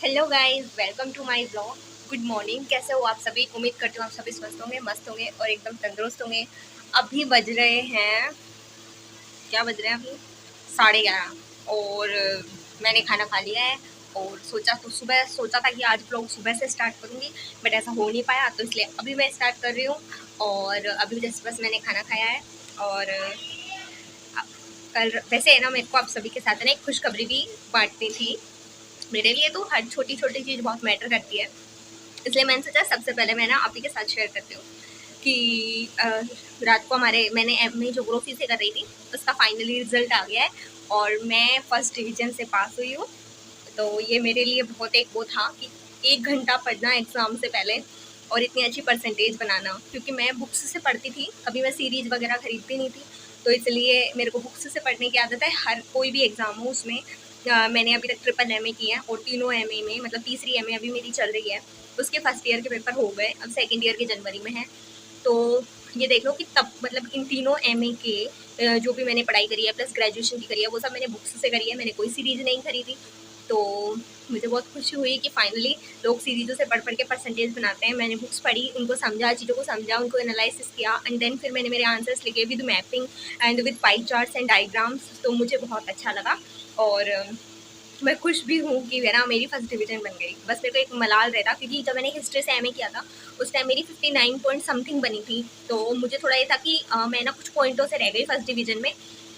Hello guys, welcome to my blog. Good morning. कैसे हो आप सभी? उम्मीद करती हूँ आप सभी स्वस्थ होंगे, मस्त होंगे और एकदम तंदुरुस्त होंगे। अभी बज रहे हैं, क्या बज रहे हैं अभी? 11:30। और मैंने खाना खा लिया है। और सुबह सोचा था कि आज ब्लॉग सुबह से स्टार्ट करूँगी, बट ऐसा हो नहीं पाया, तो इसलिए अभी मैं स्टार्ट कर रही हूँ। और अभी जस्ट बस मैंने खाना खाया है। और कल वैसे है ना, मेरे को आप सभी के साथ है ना एक खुशखबरी भी बांटनी थी। मेरे लिए तो हर छोटी छोटी चीज़ बहुत मैटर करती है, इसलिए मैंने सोचा सबसे पहले मैं ना आप ही के साथ शेयर करती हूँ कि रात को मैंने एमए ज्योग्राफी से कर रही थी, उसका फाइनली रिजल्ट आ गया है और मैं फर्स्ट डिवीजन से पास हुई हूँ। तो ये मेरे लिए बहुत एक वो था कि 1 घंटा पढ़ना एग्ज़ाम से पहले और इतनी अच्छी परसेंटेज बनाना, क्योंकि मैं बुक्स से पढ़ती थी, कभी मैं सीरीज़ वगैरह खरीदती नहीं थी। तो इसलिए मेरे को बुक्स से पढ़ने की आदत है। हर कोई भी एग्ज़ाम हो उसमें मैंने अभी तक ट्रिपल एमए की है और तीनों एमए में मतलब तीसरी एमए अभी मेरी चल रही है। उसके फर्स्ट ईयर के पेपर हो गए, अब सेकेंड ईयर के जनवरी में है। तो ये देख लो कि तब मतलब इन तीनों एमए के जो भी मैंने पढ़ाई करी है प्लस ग्रेजुएशन की करी है वो सब मैंने बुक्स से करी है, मैंने कोई सीरीज़ नहीं खरीदी। तो मुझे बहुत खुशी हुई कि फाइनली लोग सीरीज़ों से पढ़ पढ़ के परसेंटेज बनाते हैं। मैंने बुक्स पढ़ी, उनको समझा, चीज़ों को समझा, उनको एनालिसिस किया एंड देन फिर मैंने मेरे आंसर्स लिखे with mapping and with pie charts and diagrams. तो मुझे बहुत अच्छा लगा और मैं खुश भी हूँ कि है ना मेरी फर्स्ट डिवीज़न बन गई। बस मेरे को एक मलाल रहता, क्योंकि जब मैंने हिस्ट्री से एमए किया था उस टाइम मेरी 59 पॉइंट समथिंग बनी थी। तो मुझे थोड़ा ये था कि मैं ना कुछ पॉइंटों से रह गई फर्स्ट डिवीज़न में।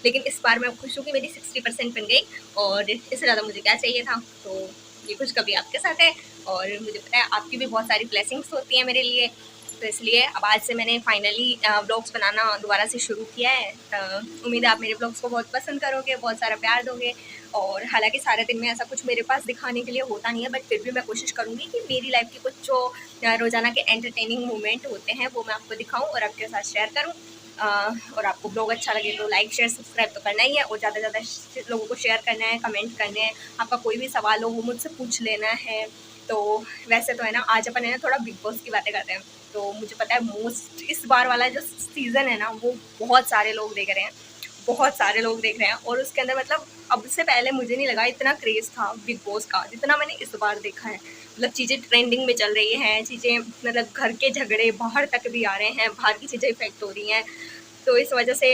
लेकिन इस बार मैं खुश हूँ कि मेरी 60% बन गई और इससे ज़्यादा मुझे क्या चाहिए था। तो ये खुशखबरी आपके साथ है और मुझे पता है आपकी भी बहुत सारी ब्लेसिंग्स होती हैं मेरे लिए। तो इसलिए अब आज से मैंने फाइनली ब्लॉग्स बनाना दोबारा से शुरू किया है। उम्मीद है आप मेरे ब्लॉग्स को बहुत पसंद करोगे, बहुत सारा प्यार दोगे। और हालांकि सारे दिन में ऐसा कुछ मेरे पास दिखाने के लिए होता नहीं है, बट फिर भी मैं कोशिश करूँगी कि मेरी लाइफ के कुछ जो रोज़ाना के एंटरटेनिंग मोमेंट होते हैं वो मैं आपको दिखाऊँ और आपके साथ शेयर करूँ। और आपको ब्लॉग अच्छा लगे तो लाइक शेयर सब्सक्राइब तो करना ही है और ज़्यादा से ज़्यादा लोगों को शेयर करना है, कमेंट करने हैं। आपका कोई भी सवाल हो वो मुझसे पूछ लेना है। तो वैसे तो है ना, आज अपन है ना थोड़ा बिग बॉस की बातें करते हैं। तो मुझे पता है मोस्ट इस बार वाला जो सीज़न है ना वो बहुत सारे लोग देख रहे हैं, बहुत सारे लोग देख रहे हैं। और उसके अंदर मतलब अब से पहले मुझे नहीं लगा इतना क्रेज़ था बिग बॉस का जितना मैंने इस बार देखा है। मतलब चीज़ें ट्रेंडिंग में चल रही हैं, चीज़ें मतलब घर के झगड़े बाहर तक भी आ रहे हैं, बाहर की चीज़ें इफेक्ट हो रही हैं। तो इस वजह से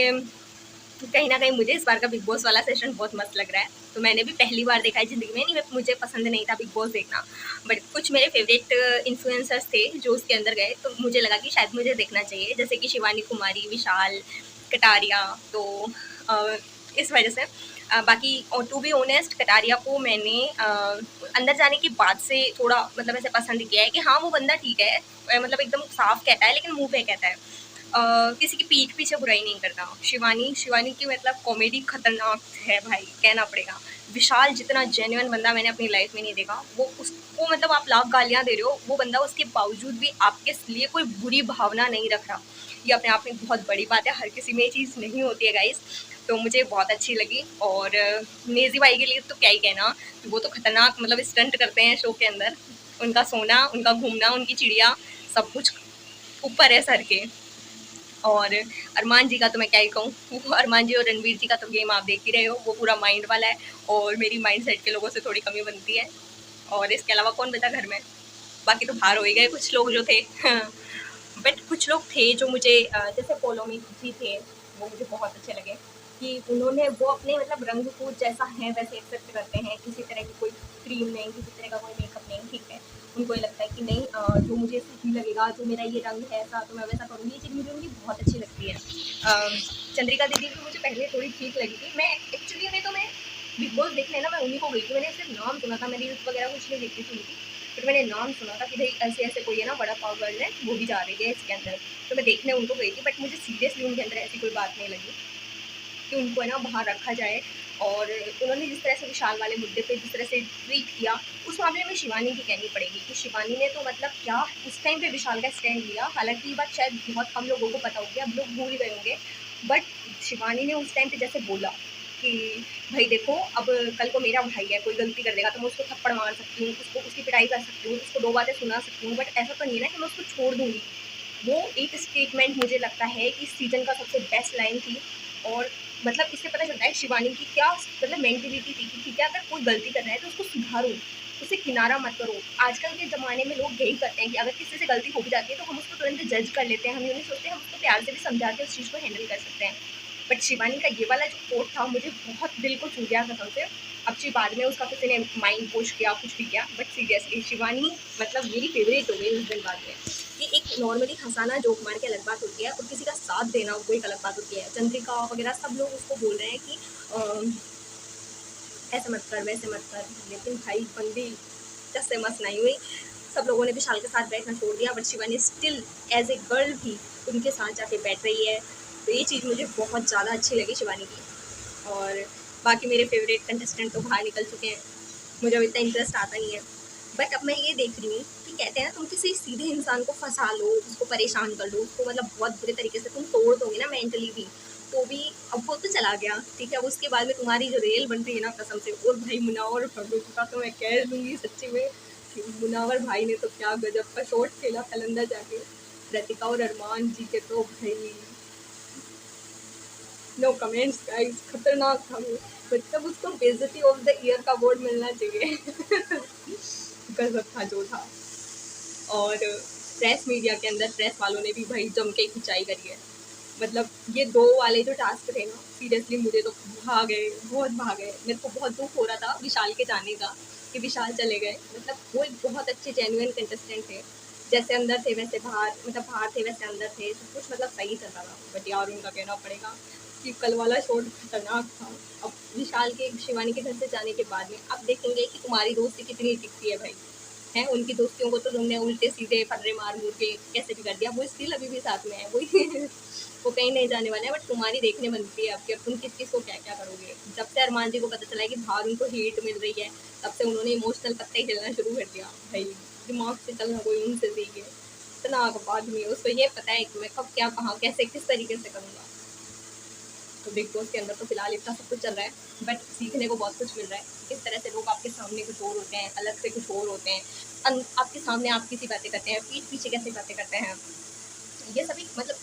कहीं न कहीं मुझे इस बार का बिग बॉस वाला सेशन बहुत मस्त लग रहा है। तो मैंने भी पहली बार देखा है ज़िंदगी में, नहीं मुझे पसंद नहीं था बिग बॉस देखना, बट कुछ मेरे फेवरेट इन्फ्लुएंसर्स थे जो उसके अंदर गए, तो मुझे लगा कि शायद मुझे देखना चाहिए, जैसे कि शिवानी कुमारी, विशाल, कटारिया। तो अ, इस वजह से बाकी और टू बी ऑनेस्ट कटारिया को मैंने अंदर जाने के बाद से थोड़ा मतलब ऐसे पसंद किया है कि हाँ, वो बंदा ठीक है, मतलब एकदम साफ कहता है लेकिन मुँह पे कहता है। किसी की पीठ पीछे बुराई नहीं करता। शिवानी शिवानी की मतलब कॉमेडी खतरनाक है भाई, कहना पड़ेगा। विशाल जितना जेन्युइन बंदा मैंने अपनी लाइफ में नहीं देखा। वो उसको मतलब आप लाख गालियाँ दे रहे हो, वो बंदा उसके बावजूद भी आपके लिए कोई बुरी भावना नहीं रख रहा। ये अपने आप में बहुत बड़ी बात है, हर किसी में ये चीज़ नहीं होती है गाइस। तो मुझे बहुत अच्छी लगी। और नेज़ी भाई के लिए तो क्या ही कहना, वो तो खतरनाक मतलब स्टंट करते हैं शो के अंदर। उनका सोना, उनका घूमना, उनकी चिड़िया सब कुछ ऊपर है सर के। और अरमान जी का तो मैं क्या ही कहूँ, वो अरमान जी और रणवीर जी का तो गेम आप देख ही रहे हो, वो पूरा माइंड वाला है और मेरी माइंड सेट के लोगों से थोड़ी कमी बनती है। और इसके अलावा कौन बचा घर में? बाकी तो बाहर हो ही गए कुछ लोग जो थे। बट कुछ लोग थे जो मुझे जैसे पोलोमी जी थे, वो मुझे बहुत अच्छे लगे कि उन्होंने वो अपने मतलब रंग को जैसा है वैसे एक्सेप्ट करते हैं, किसी तरह की कोई क्रीम नहीं, किसी तरह का कोई मेकअप नहीं, ठीक है। उनको ये लगता है कि नहीं, जो मुझे सही लगेगा, जो मेरा ये रंग है ऐसा, तो मैं वैसा करूँगी। ये चीज़ मुझे उनकी बहुत अच्छी लगती है। चंद्रिका दीदी भी मुझे पहले थोड़ी ठीक लगी थी। मैं एक्चुअली में तो मैं बिग बॉस देखने ना मैं उन्हीं को गई थी, मैंने सिर्फ नाम सुना था, मैं रील्स वगैरह कुछ नहीं देखती थी उनकी, बट मैंने नाम सुना था कि भाई ऐसे ऐसे कोई है ना बड़ा पाव गर्ल है, वो भी जा रही है इसके अंदर। तो मैं देखने उनको गई थी, बट मुझे सीरियसली उनके अंदर ऐसी कोई बात नहीं लगी कि उनको है ना बाहर रखा जाए। और उन्होंने जिस तरह से विशाल वाले मुद्दे पे जिस तरह से ट्रीट किया, उस मामले में शिवानी की कहनी पड़ेगी कि शिवानी ने तो मतलब क्या उस टाइम पे विशाल का स्टैंड लिया। हालांकि ये बात शायद बहुत कम लोगों को पता होगी, अब लोग भूल गए होंगे, बट शिवानी ने उस टाइम पे जैसे बोला कि भाई देखो, अब कल को मेरा भाई है, कोई गलती कर देगा तो मैं उसको थप्पड़ मार सकती हूँ, उसको उसकी पिटाई कर सकती हूँ, उसको 2 बातें सुना सकती हूँ, बट ऐसा तो नहीं है ना कि मैं उसको छोड़ दूंगी। वो एक स्टेटमेंट मुझे लगता है कि इस सीजन का सबसे बेस्ट लाइन थी। और मतलब इससे पता चलता है शिवानी की क्या मतलब मेंटेलिटी थी कि ठीक है, अगर कोई गलती कर रहा है तो उसको सुधारो, उसे किनारा मत करो। आजकल के ज़माने में लोग यही करते हैं कि अगर किसी से गलती हो भी जाती है तो हम उसको तुरंत जज कर लेते हैं, हम ये नहीं सोचते, हम उसको प्यार से भी समझा के उस चीज़ को हैंडल कर सकते हैं। बट शिवानी का ये वाला जो कोट था मुझे बहुत दिल को छू गया कसम से। अब ची बाद में उसका किसी ने माइंड वॉश किया, कुछ भी किया, बट सीरियसली शिवानी मतलब मेरी फेवरेट हो गई उस दिन बाद में। कि एक नॉर्मली हंसाना जोक मार के अलग बात होती है और किसी का साथ देना वो एक अलग बात होती है। चंद्रिका वगैरह सब लोग उसको बोल रहे हैं कि ऐसे मत कर वैसे मत कर, लेकिन भाई बंदी जस से मस नहीं हुई। सब लोगों ने विशाल के साथ बैठना छोड़ दिया, but Shivani still as a girl भी उनके साथ जाके बैठ रही है। तो ये चीज़ मुझे बहुत ज़्यादा अच्छी लगी शिवानी की। और बाकी मेरे फेवरेट कंटेस्टेंट तो बाहर निकल चुके हैं, मुझे अब इतना इंटरेस्ट आता नहीं है। बट अब मैं ये देख रही हूँ कि कहते हैं ना, तुम किसी सीधे इंसान को फंसा लो, उसको परेशान कर लो, उसको मतलब बहुत बुरे तरीके से तुम तोड़ दोगे ना मेंटली भी, तो भी अब वो तो चला गया, ठीक है। अब उसके बाद में तुम्हारी जो रेल बन रही है ना कसम से, और भाई मुनावर फरूख का तो मैं कह दूंगी सच्ची में कि मुनावर भाई ने तो क्या गजब का शॉट खेला कलंदर जाके। रतिका और अरमान जी के तो भाई नो कमेंट्स गाइस, खतरनाक था वो। मतलब उसको बेइज्जती ऑफ द ईयर का अवार्ड मिलना चाहिए। गजब था जो था। और प्रेस मीडिया के अंदर प्रेस वालों ने भी भाई जम के खिंचाई करी है। मतलब ये 2 वाले जो टास्क थे ना, सीरियसली मुझे तो भागे, बहुत भागे। मेरे को बहुत दुःख हो रहा था विशाल के जाने का, कि विशाल चले गए। मतलब वो एक बहुत अच्छे जेन्युइन कंटेस्टेंट थे। जैसे अंदर थे वैसे बाहर, मतलब बाहर थे वैसे अंदर थे, सब कुछ मतलब सही चल रहा था। बट यार उनका कहना पड़ेगा कि कल वाला शॉट खतरनाक था। अब विशाल के शिवानी के घर से जाने के बाद में आप देखेंगे कि तुम्हारी दोस्ती कितनी टिकती है भाई। हैं उनकी दोस्तियों को तो तुमने उल्टे सीधे फर्रे मार मूर के कैसे भी कर दिया, वो स्टिल अभी भी साथ में है, वही वो कहीं नहीं जाने वाले हैं। बट तुम्हारी देखने बनती है अब कि अब तुम किस किस को क्या क्या करोगे। जब से अरमान जी को पता चला है कि बाहर उनको हीट मिल रही है, तब से उन्होंने इमोशनल पत्ते खेलना शुरू कर दिया। भाई दिमाग से चलना कोई उनसे सीखे, इतना आदमी है, उसको ये पता है कि मैं कब क्या कहाँ कैसे किस तरीके से करूँगा। तो बिग बॉस के अंदर तो फिलहाल इतना सब कुछ चल रहा है, बट सीखने को बहुत कुछ मिल रहा है। किस तरह से लोग आपके सामने कुछ और होते हैं, अलग से कुछ और होते हैं। आपके सामने आप किसी बातें करते हैं, पीठ पीछे कैसे बातें करते हैं, ये सभी मतलब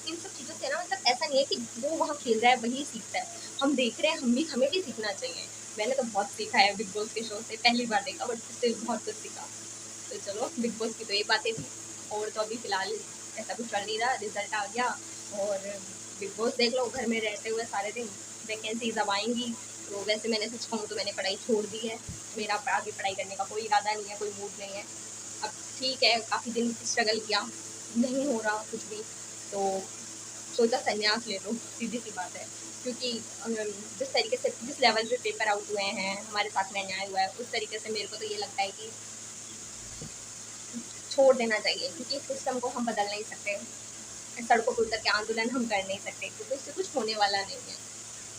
इन सब चीज़ों से ना, मतलब ऐसा नहीं है कि वो वहाँ खेल रहा है वही सीखता है। हम देख रहे हैं, हमें भी सीखना चाहिए। मैंने तो बहुत सीखा है बिग बॉस के शो से, पहली बार देखा बट स्टिल बहुत कुछ सीखा। तो चलो बिग बॉस की तो ये बातें थी। और तो अभी फ़िलहाल ऐसा कुछ चल नहीं रहा, रिज़ल्ट आ गया और बिग बॉस देख लो घर में रहते हुए सारे दिन। वैकेंसीज अब आएंगी, तो वैसे मैंने सच कहूँ तो मैंने पढ़ाई छोड़ दी है। मेरा आगे पढ़ाई करने का कोई इरादा नहीं है, कोई मूड नहीं है। अब ठीक है, काफ़ी दिन स्ट्रगल किया, नहीं हो रहा कुछ भी, तो सोचा संन्यास ले लो, सीधी सी बात है। क्योंकि जिस तरीके से जिस लेवल पे पेपर आउट हुए हैं, हमारे साथ में अन्याय हुआ है, उस तरीके से मेरे को तो ये लगता है कि छोड़ देना चाहिए। क्योंकि सिस्टम को हम बदल नहीं सकते, सड़कों पर उतर के आंदोलन हम कर नहीं सकते, क्योंकि उससे कुछ होने वाला नहीं है।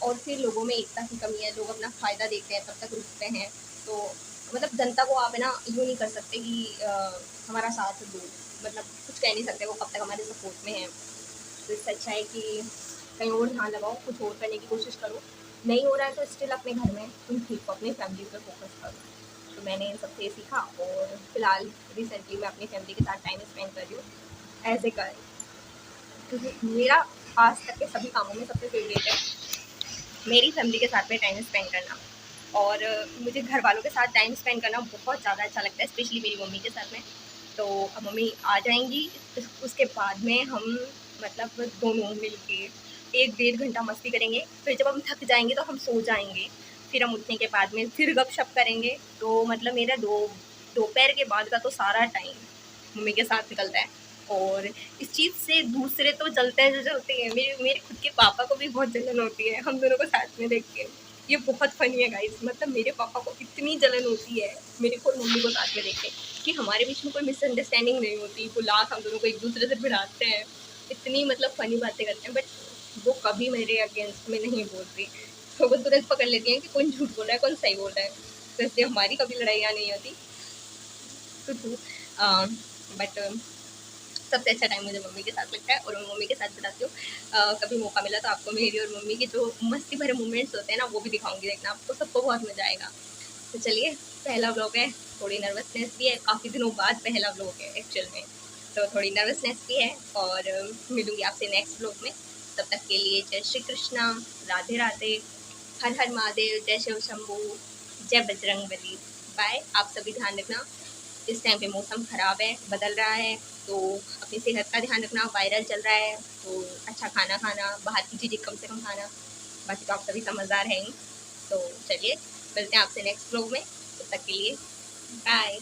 और फिर लोगों में एकता की कमी है, लोग अपना फ़ायदा देखते हैं, तब तक रुकते हैं। तो मतलब जनता को आप है ना यूँ नहीं कर सकते कि हमारा साथ दो, मतलब कुछ कह नहीं सकते वो कब तक हमारे सपोर्ट में है। तो इससे अच्छा है कि कहीं और ध्यान लगाओ, कुछ और करने की कोशिश करो। नहीं हो रहा है तो स्टिल अपने घर में तुम ठीक हो, अपनी फैमिली पर फोकस करो। तो मैंने इन सबसे सीखा और फिलहाल रिसेंटली मैं अपनी फैमिली के साथ टाइम स्पेंड कर रही हूँ एज ए गर्ल। क्योंकि मेरा आज तक के सभी कामों में सबसे फेवरेट है मेरी फैमिली के साथ में टाइम स्पेंड करना। और मुझे घर वालों के साथ टाइम स्पेंड करना बहुत ज़्यादा अच्छा लगता है, स्पेशली मेरी मम्मी के साथ में। तो अब मम्मी आ जाएंगी, उसके बाद में हम मतलब दोनों मिलके 1 डेढ़ घंटा मस्ती करेंगे। फिर जब हम थक जाएंगे तो हम सो जाएंगे। फिर हम उठने के बाद में फिर गपशप करेंगे। तो मतलब मेरा दोपहर के बाद का तो सारा टाइम मम्मी के साथ निकलता है। और इस चीज़ से दूसरे तो जलते हैं जो जलते हैं, मेरे मेरे खुद के पापा को भी बहुत जलन होती है हम दोनों को साथ में देख के। ये बहुत फनी है गाइस, मतलब मेरे पापा को इतनी जलन होती है मेरे को और मम्मी को साथ में देख के, कि हमारे बीच में कोई मिसअंडरस्टैंडिंग नहीं होती। वो लाख हम दोनों को एक दूसरे से भिड़ाते हैं, इतनी मतलब फनी बातें करते हैं। बट वो कभी मेरे अगेंस्ट में नहीं बोलती, तो वो तुरंत पकड़ लेती हैं कि कौन झूठ बोल रहा है कौन सही बोल रहा है। तो इसलिए हमारी कभी लड़ाइयाँ नहीं होती। तो बट सबसे अच्छा टाइम मुझे मम्मी के साथ लगता है और मैं मम्मी के साथ बिताती हूँ। कभी मौका मिला तो आपको मेरी और मम्मी के जो मस्ती भरे मोमेंट्स होते हैं ना, वो भी दिखाऊंगी, देखना आपको सबको बहुत मज़ा आएगा। तो चलिए, पहला व्लॉग है, थोड़ी नर्वसनेस भी है, काफ़ी दिनों बाद पहला व्लॉग है एक्चुअल में, तो थोड़ी नर्वसनेस भी है। और मिलूंगी आपसे नेक्स्ट व्लॉग में। तब तक के लिए जय श्री कृष्णा, राधे राधे, हर हर महादेव, जय शिव शंभू, जय बजरंग बली, बाय। आप सभी ध्यान रखना, इस टाइम पे मौसम ख़राब है, बदल रहा है, तो अपनी सेहत का ध्यान रखना। वायरल चल रहा है तो अच्छा खाना खाना, बाहर की चीज़ें कम से कम खाना। बाकी तो आप सभी समझदार हैं ही। तो चलिए मिलते हैं आपसे नेक्स्ट व्लॉग में, तब तक के लिए बाय।